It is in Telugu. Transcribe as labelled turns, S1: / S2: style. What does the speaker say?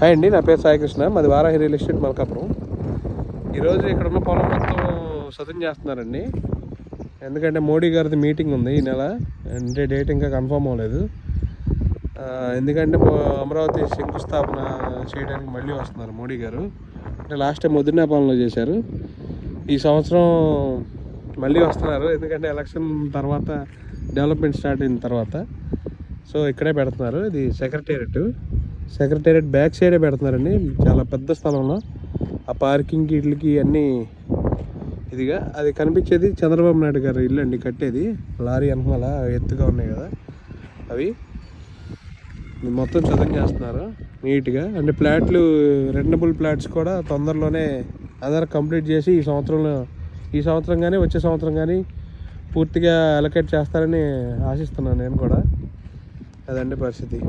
S1: హాయ్ అండి, నా పేరు సాయికృష్ణ. మాది వారాహి రియల్ ఎస్టేట్ మల్కాపురం. ఈరోజు ఇక్కడ ఉన్న పొలం మొత్తం సదును చేస్తున్నారండి. ఎందుకంటే మోడీ గారిది మీటింగ్ ఉంది ఈ నెల, అంటే డేట్ ఇంకా కన్ఫర్మ్ అవ్వలేదు. ఎందుకంటే అమరావతి శంకుస్థాపన చేయడానికి మళ్ళీ వస్తున్నారు మోడీ గారు. అంటే లాస్ట్ టైం ముద్రనేపాలెంలో చేశారు, ఈ సంవత్సరం మళ్ళీ వస్తున్నారు. ఎందుకంటే ఎలక్షన్ తర్వాత డెవలప్మెంట్ స్టార్ట్ అయిన తర్వాత సో ఇక్కడే పెడుతున్నారు. ఇది సెక్రటేరియట్ బ్యాక్ సైడే పెడుతున్నారండి, చాలా పెద్ద స్థలంలో. ఆ పార్కింగ్కి వీటికి అన్నీ ఇదిగా అది కనిపించేది చంద్రబాబు నాయుడు గారు ఇల్లు అండి కట్టేది. లారీ వెనకాల ఎత్తుగా ఉన్నాయి కదా అవి, మొత్తం చదువు చేస్తున్నారు నీట్గా. అంటే ఫ్లాట్లు, రెంటబుల్ ఫ్లాట్స్ కూడా తొందరలోనే అందరూ కంప్లీట్ చేసి ఈ సంవత్సరం కానీ వచ్చే సంవత్సరం కానీ పూర్తిగా అలొకేట్ చేస్తారని ఆశిస్తున్నాను నేను కూడా. అదండి పరిస్థితి.